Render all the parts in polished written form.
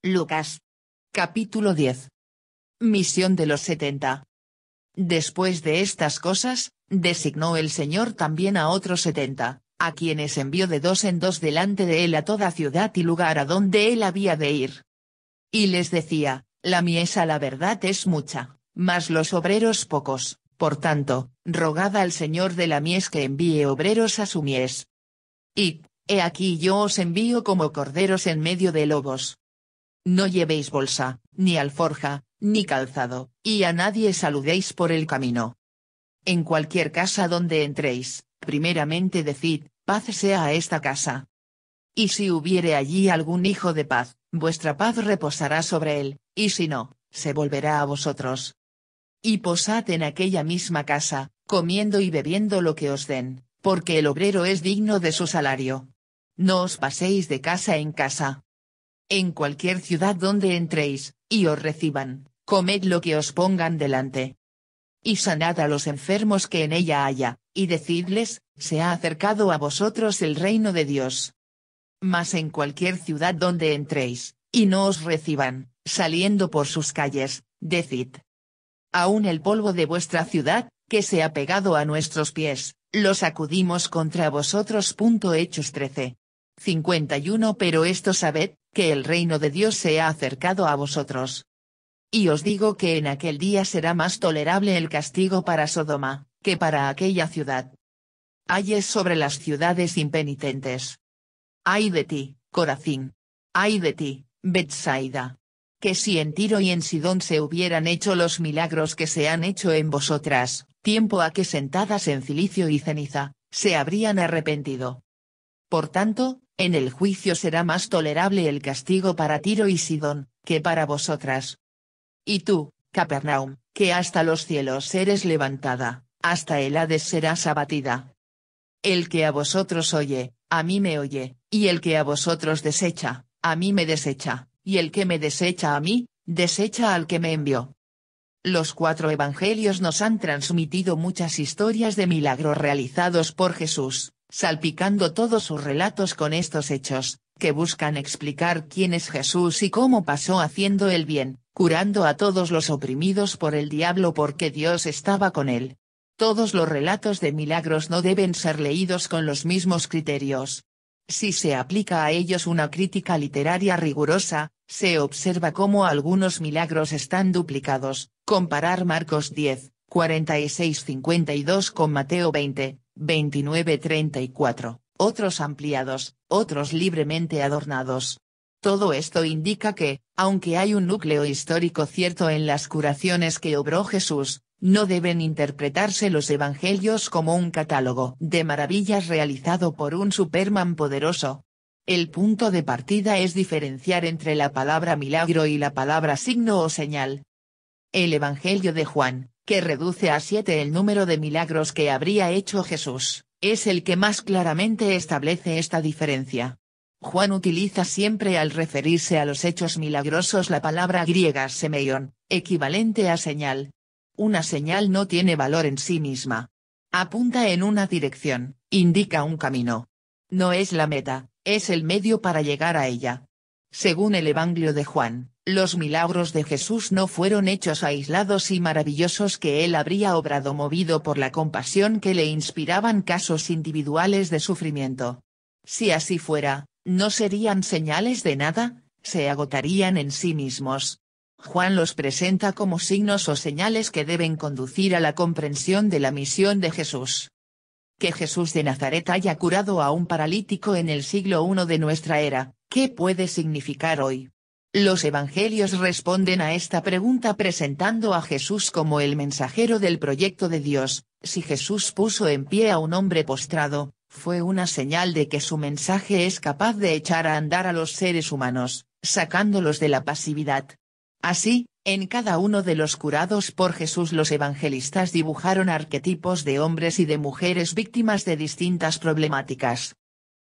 Lucas. Capítulo 10. Misión de los 70. Después de estas cosas, designó el Señor también a otros 70, a quienes envió de dos en dos delante de él a toda ciudad y lugar a donde él había de ir. Y les decía, la mies a la verdad es mucha, mas los obreros pocos, por tanto, rogad al Señor de la mies que envíe obreros a su mies. Y, he aquí yo os envío como corderos en medio de lobos. No llevéis bolsa, ni alforja, ni calzado, y a nadie saludéis por el camino. En cualquier casa donde entréis, primeramente decid, paz sea a esta casa. Y si hubiere allí algún hijo de paz, vuestra paz reposará sobre él, y si no, se volverá a vosotros. Y posad en aquella misma casa, comiendo y bebiendo lo que os den, porque el obrero es digno de su salario. No os paséis de casa en casa. En cualquier ciudad donde entréis, y os reciban, comed lo que os pongan delante. Y sanad a los enfermos que en ella haya, y decidles, se ha acercado a vosotros el reino de Dios. Mas en cualquier ciudad donde entréis, y no os reciban, saliendo por sus calles, decid. Aún el polvo de vuestra ciudad, que se ha pegado a nuestros pies, lo sacudimos contra vosotros. Hechos 13. 51. Pero esto sabed, que el reino de Dios se ha acercado a vosotros. Y os digo que en aquel día será más tolerable el castigo para Sodoma, que para aquella ciudad. Ayes sobre las ciudades impenitentes. Ay de ti, Corazín. Ay de ti, Betsaida. Que si en Tiro y en Sidón se hubieran hecho los milagros que se han hecho en vosotras, tiempo a que sentadas en cilicio y ceniza, se habrían arrepentido. Por tanto, en el juicio será más tolerable el castigo para Tiro y Sidón, que para vosotras. Y tú, Capernaum, que hasta los cielos eres levantada, hasta el Hades serás abatida. El que a vosotros oye, a mí me oye, y el que a vosotros desecha, a mí me desecha, y el que me desecha a mí, desecha al que me envió. Los 4 evangelios nos han transmitido muchas historias de milagros realizados por Jesús, salpicando todos sus relatos con estos hechos, que buscan explicar quién es Jesús y cómo pasó haciendo el bien, curando a todos los oprimidos por el diablo porque Dios estaba con él. Todos los relatos de milagros no deben ser leídos con los mismos criterios. Si se aplica a ellos una crítica literaria rigurosa, se observa cómo algunos milagros están duplicados. Comparar Marcos 10, 46-52 con Mateo 20, 29-34, otros ampliados, otros libremente adornados. Todo esto indica que, aunque hay un núcleo histórico cierto en las curaciones que obró Jesús, no deben interpretarse los evangelios como un catálogo de maravillas realizado por un Superman poderoso. El punto de partida es diferenciar entre la palabra milagro y la palabra signo o señal. El Evangelio de Juan, que reduce a 7 el número de milagros que habría hecho Jesús, es el que más claramente establece esta diferencia. Juan utiliza siempre al referirse a los hechos milagrosos la palabra griega semeion, equivalente a señal. Una señal no tiene valor en sí misma. Apunta en una dirección, indica un camino. No es la meta, es el medio para llegar a ella. Según el Evangelio de Juan, los milagros de Jesús no fueron hechos aislados y maravillosos que él habría obrado movido por la compasión que le inspiraban casos individuales de sufrimiento. Si así fuera, no serían señales de nada, se agotarían en sí mismos. Juan los presenta como signos o señales que deben conducir a la comprensión de la misión de Jesús. Que Jesús de Nazaret haya curado a un paralítico en el siglo I de nuestra era, ¿qué puede significar hoy? Los evangelios responden a esta pregunta presentando a Jesús como el mensajero del proyecto de Dios. Si Jesús puso en pie a un hombre postrado, fue una señal de que su mensaje es capaz de echar a andar a los seres humanos, sacándolos de la pasividad. Así, en cada uno de los curados por Jesús los evangelistas dibujaron arquetipos de hombres y de mujeres víctimas de distintas problemáticas.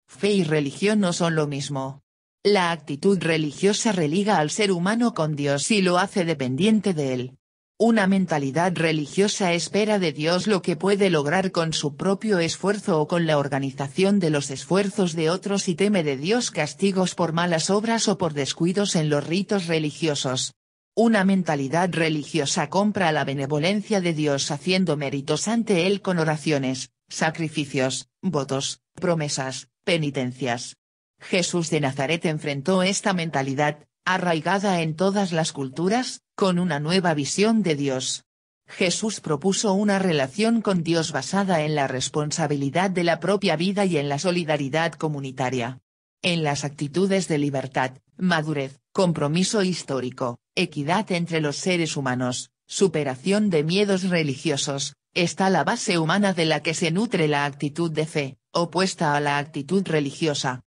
Fe y religión no son lo mismo. La actitud religiosa religa al ser humano con Dios y lo hace dependiente de él. Una mentalidad religiosa espera de Dios lo que puede lograr con su propio esfuerzo o con la organización de los esfuerzos de otros y teme de Dios castigos por malas obras o por descuidos en los ritos religiosos. Una mentalidad religiosa compra la benevolencia de Dios haciendo méritos ante Él con oraciones, sacrificios, votos, promesas, penitencias. Jesús de Nazaret enfrentó esta mentalidad, arraigada en todas las culturas, con una nueva visión de Dios. Jesús propuso una relación con Dios basada en la responsabilidad de la propia vida y en la solidaridad comunitaria. En las actitudes de libertad, madurez, compromiso histórico, equidad entre los seres humanos, superación de miedos religiosos, está la base humana de la que se nutre la actitud de fe, opuesta a la actitud religiosa.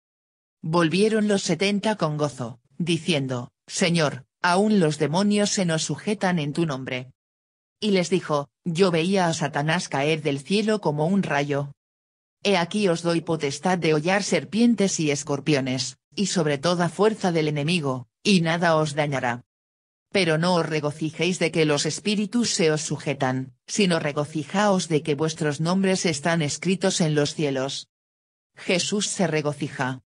Volvieron los 70 con gozo, diciendo, Señor, aún los demonios se nos sujetan en tu nombre. Y les dijo, yo veía a Satanás caer del cielo como un rayo. He aquí os doy potestad de hollar serpientes y escorpiones, y sobre toda fuerza del enemigo, y nada os dañará. Pero no os regocijéis de que los espíritus se os sujetan, sino regocijaos de que vuestros nombres están escritos en los cielos. Jesús se regocija.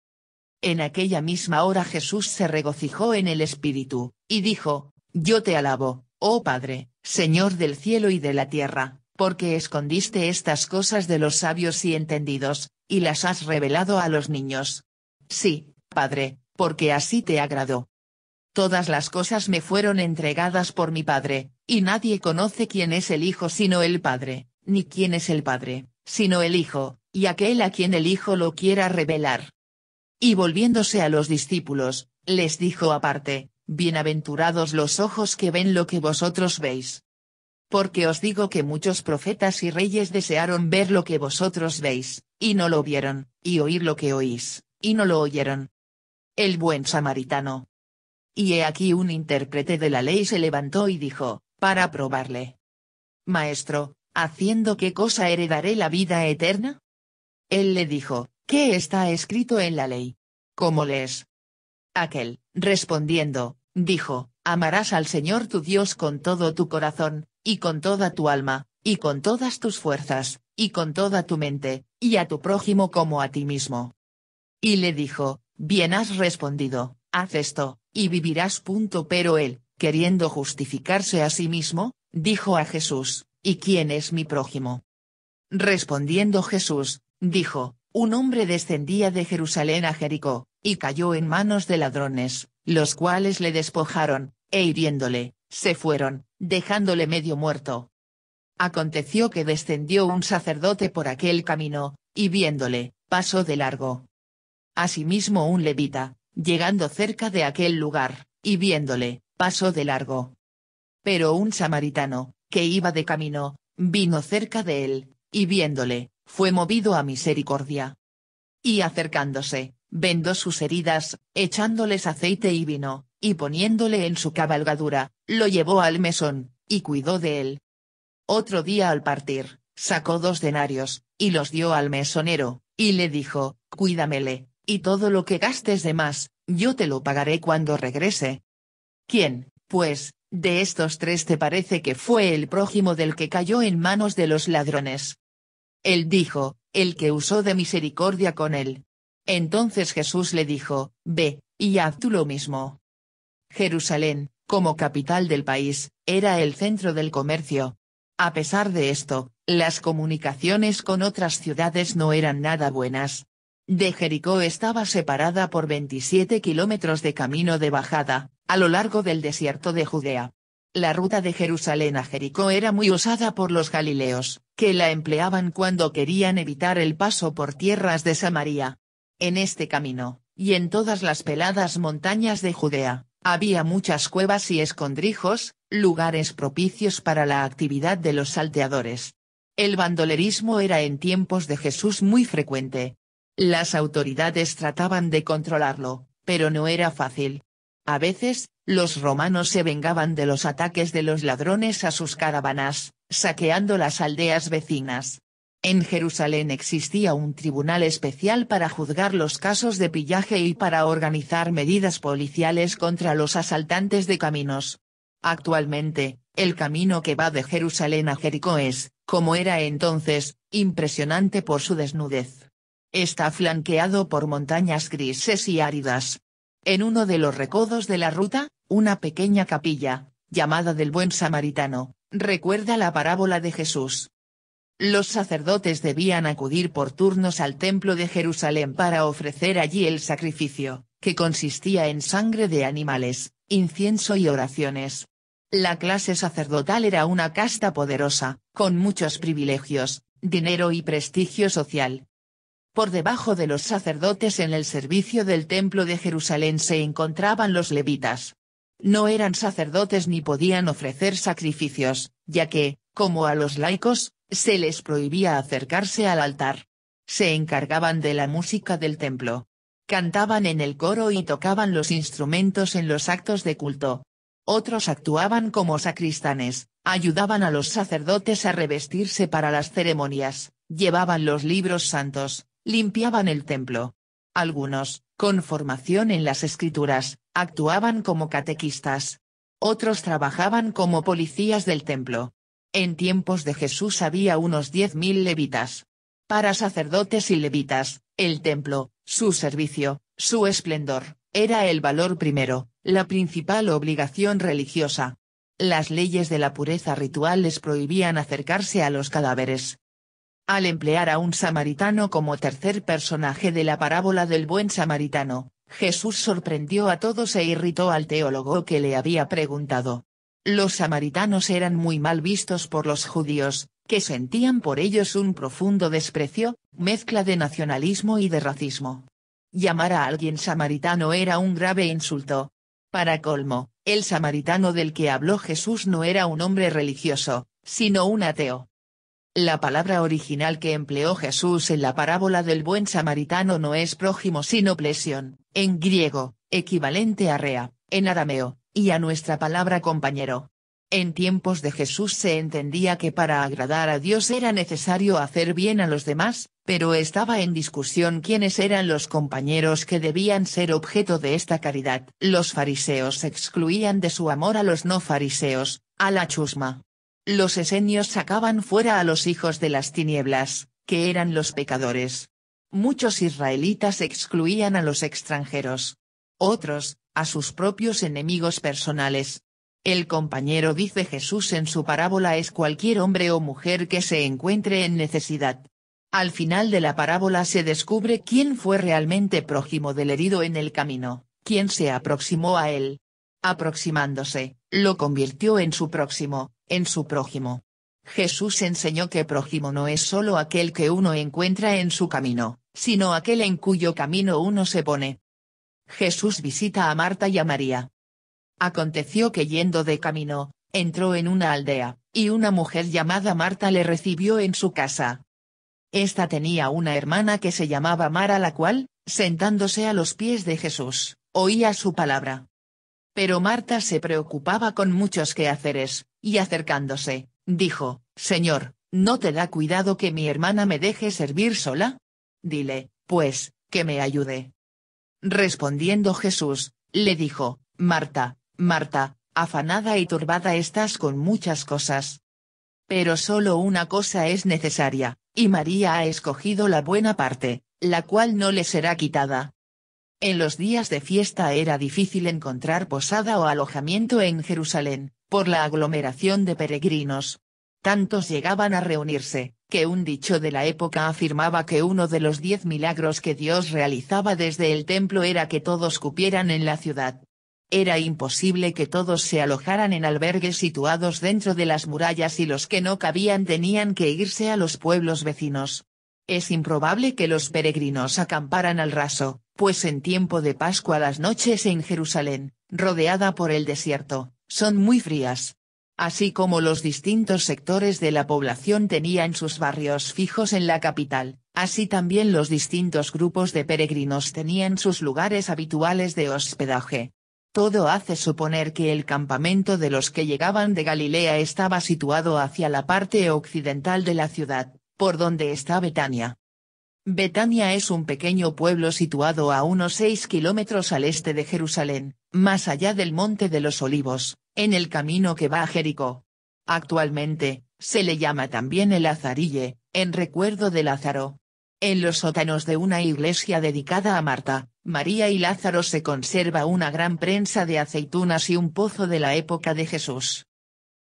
En aquella misma hora Jesús se regocijó en el Espíritu, y dijo, Yo te alabo, oh Padre, Señor del cielo y de la tierra, porque escondiste estas cosas de los sabios y entendidos, y las has revelado a los niños. Sí, Padre, porque así te agradó. Todas las cosas me fueron entregadas por mi Padre, y nadie conoce quién es el Hijo sino el Padre, ni quién es el Padre, sino el Hijo, y aquel a quien el Hijo lo quiera revelar. Y volviéndose a los discípulos, les dijo aparte, Bienaventurados los ojos que ven lo que vosotros veis. Porque os digo que muchos profetas y reyes desearon ver lo que vosotros veis, y no lo vieron, y oír lo que oís, y no lo oyeron. El buen samaritano. Y he aquí un intérprete de la ley se levantó y dijo, para probarle. Maestro, ¿haciendo qué cosa heredaré la vida eterna? Él le dijo, ¿qué está escrito en la ley? ¿Cómo lees? Aquel, respondiendo, dijo, amarás al Señor tu Dios con todo tu corazón, y con toda tu alma, y con todas tus fuerzas, y con toda tu mente, y a tu prójimo como a ti mismo. Y le dijo, bien has respondido, haz esto, y vivirás. Pero él, queriendo justificarse a sí mismo, dijo a Jesús, ¿y quién es mi prójimo? Respondiendo Jesús, dijo, un hombre descendía de Jerusalén a Jericó, y cayó en manos de ladrones, los cuales le despojaron, e hiriéndole, se fueron, dejándole medio muerto. Aconteció que descendió un sacerdote por aquel camino, y viéndole, pasó de largo. Asimismo un levita, llegando cerca de aquel lugar, y viéndole, pasó de largo. Pero un samaritano, que iba de camino, vino cerca de él, y viéndole, fue movido a misericordia. Y acercándose, vendó sus heridas, echándoles aceite y vino, y poniéndole en su cabalgadura, lo llevó al mesón, y cuidó de él. Otro día al partir, sacó 2 denarios, y los dio al mesonero, y le dijo, cuídamele, y todo lo que gastes de más, yo te lo pagaré cuando regrese. ¿Quién, pues, de estos 3 te parece que fue el prójimo del que cayó en manos de los ladrones? Él dijo, el que usó de misericordia con él. Entonces Jesús le dijo, ve, y haz tú lo mismo. Jerusalén, como capital del país, era el centro del comercio. A pesar de esto, las comunicaciones con otras ciudades no eran nada buenas. De Jericó estaba separada por 27 kilómetros de camino de bajada, a lo largo del desierto de Judea. La ruta de Jerusalén a Jericó era muy usada por los galileos, que la empleaban cuando querían evitar el paso por tierras de Samaria. En este camino, y en todas las peladas montañas de Judea, había muchas cuevas y escondrijos, lugares propicios para la actividad de los salteadores. El bandolerismo era en tiempos de Jesús muy frecuente. Las autoridades trataban de controlarlo, pero no era fácil. A veces, los romanos se vengaban de los ataques de los ladrones a sus caravanas, saqueando las aldeas vecinas. En Jerusalén existía un tribunal especial para juzgar los casos de pillaje y para organizar medidas policiales contra los asaltantes de caminos. Actualmente, el camino que va de Jerusalén a Jericó es, como era entonces, impresionante por su desnudez. Está flanqueado por montañas grises y áridas. En uno de los recodos de la ruta, una pequeña capilla, llamada del Buen Samaritano, recuerda la parábola de Jesús. Los sacerdotes debían acudir por turnos al templo de Jerusalén para ofrecer allí el sacrificio, que consistía en sangre de animales, incienso y oraciones. La clase sacerdotal era una casta poderosa, con muchos privilegios, dinero y prestigio social. Por debajo de los sacerdotes en el servicio del templo de Jerusalén se encontraban los levitas. No eran sacerdotes ni podían ofrecer sacrificios, ya que, como a los laicos, se les prohibía acercarse al altar. Se encargaban de la música del templo. Cantaban en el coro y tocaban los instrumentos en los actos de culto. Otros actuaban como sacristanes, ayudaban a los sacerdotes a revestirse para las ceremonias, llevaban los libros santos, limpiaban el templo. Algunos, con formación en las escrituras, actuaban como catequistas. Otros trabajaban como policías del templo. En tiempos de Jesús había unos 10.000 levitas. Para sacerdotes y levitas, el templo, su servicio, su esplendor, era el valor primero, la principal obligación religiosa. Las leyes de la pureza ritual les prohibían acercarse a los cadáveres. Al emplear a un samaritano como tercer personaje de la parábola del buen samaritano, Jesús sorprendió a todos e irritó al teólogo que le había preguntado. Los samaritanos eran muy mal vistos por los judíos, que sentían por ellos un profundo desprecio, mezcla de nacionalismo y de racismo. Llamar a alguien samaritano era un grave insulto. Para colmo, el samaritano del que habló Jesús no era un hombre religioso, sino un ateo. La palabra original que empleó Jesús en la parábola del buen samaritano no es prójimo sino plesion, en griego, equivalente a rea, en arameo, y a nuestra palabra compañero. En tiempos de Jesús se entendía que para agradar a Dios era necesario hacer bien a los demás, pero estaba en discusión quiénes eran los compañeros que debían ser objeto de esta caridad. Los fariseos excluían de su amor a los no fariseos, a la chusma. Los esenios sacaban fuera a los hijos de las tinieblas, que eran los pecadores. Muchos israelitas excluían a los extranjeros. Otros, a sus propios enemigos personales. El compañero, dice Jesús en su parábola, es cualquier hombre o mujer que se encuentre en necesidad. Al final de la parábola se descubre quién fue realmente prójimo del herido en el camino, quién se aproximó a él. Aproximándose, lo convirtió en su próximo, en su prójimo. Jesús enseñó que prójimo no es solo aquel que uno encuentra en su camino, sino aquel en cuyo camino uno se pone. Jesús visita a Marta y a María. Aconteció que yendo de camino, entró en una aldea, y una mujer llamada Marta le recibió en su casa. Esta tenía una hermana que se llamaba Mara, la cual, sentándose a los pies de Jesús, oía su palabra. Pero Marta se preocupaba con muchos quehaceres, y acercándose, dijo, Señor, ¿no te da cuidado que mi hermana me deje servir sola? Dile, pues, que me ayude. Respondiendo Jesús, le dijo, Marta, Marta, afanada y turbada estás con muchas cosas. Pero solo una cosa es necesaria, y María ha escogido la buena parte, la cual no le será quitada. En los días de fiesta era difícil encontrar posada o alojamiento en Jerusalén, por la aglomeración de peregrinos. Tantos llegaban a reunirse, que un dicho de la época afirmaba que uno de los 10 milagros que Dios realizaba desde el templo era que todos cupieran en la ciudad. Era imposible que todos se alojaran en albergues situados dentro de las murallas y los que no cabían tenían que irse a los pueblos vecinos. Es improbable que los peregrinos acamparan al raso, pues en tiempo de Pascua las noches en Jerusalén, rodeada por el desierto, son muy frías. Así como los distintos sectores de la población tenían sus barrios fijos en la capital, así también los distintos grupos de peregrinos tenían sus lugares habituales de hospedaje. Todo hace suponer que el campamento de los que llegaban de Galilea estaba situado hacia la parte occidental de la ciudad, por donde está Betania. Betania es un pequeño pueblo situado a unos 6 kilómetros al este de Jerusalén, más allá del Monte de los Olivos, en el camino que va a Jericó. Actualmente, se le llama también el Lazarille, en recuerdo de Lázaro. En los sótanos de una iglesia dedicada a Marta, María y Lázaro se conserva una gran prensa de aceitunas y un pozo de la época de Jesús.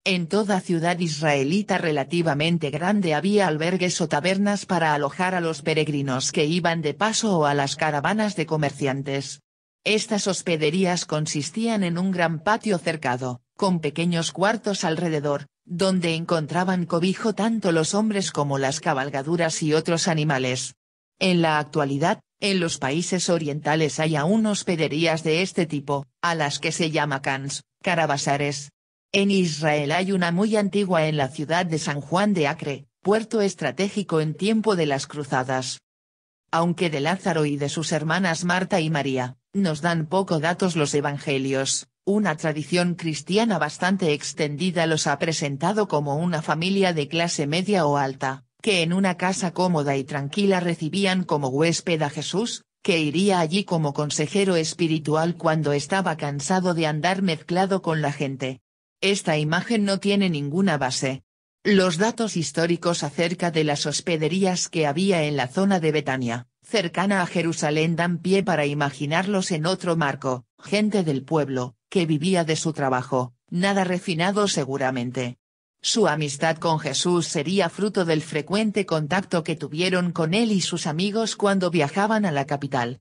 En toda ciudad israelita relativamente grande había albergues o tabernas para alojar a los peregrinos que iban de paso o a las caravanas de comerciantes. Estas hospederías consistían en un gran patio cercado, con pequeños cuartos alrededor, donde encontraban cobijo tanto los hombres como las cabalgaduras y otros animales. En la actualidad, en los países orientales hay aún hospederías de este tipo, a las que se llama khans, caravasares. En Israel hay una muy antigua en la ciudad de San Juan de Acre, puerto estratégico en tiempo de las cruzadas. Aunque de Lázaro y de sus hermanas Marta y María, nos dan poco datos los evangelios, una tradición cristiana bastante extendida los ha presentado como una familia de clase media o alta, que en una casa cómoda y tranquila recibían como huésped a Jesús, que iría allí como consejero espiritual cuando estaba cansado de andar mezclado con la gente. Esta imagen no tiene ninguna base. Los datos históricos acerca de las hospederías que había en la zona de Betania, cercana a Jerusalén, dan pie para imaginarlos en otro marco, gente del pueblo, que vivía de su trabajo, nada refinado seguramente. Su amistad con Jesús sería fruto del frecuente contacto que tuvieron con él y sus amigos cuando viajaban a la capital,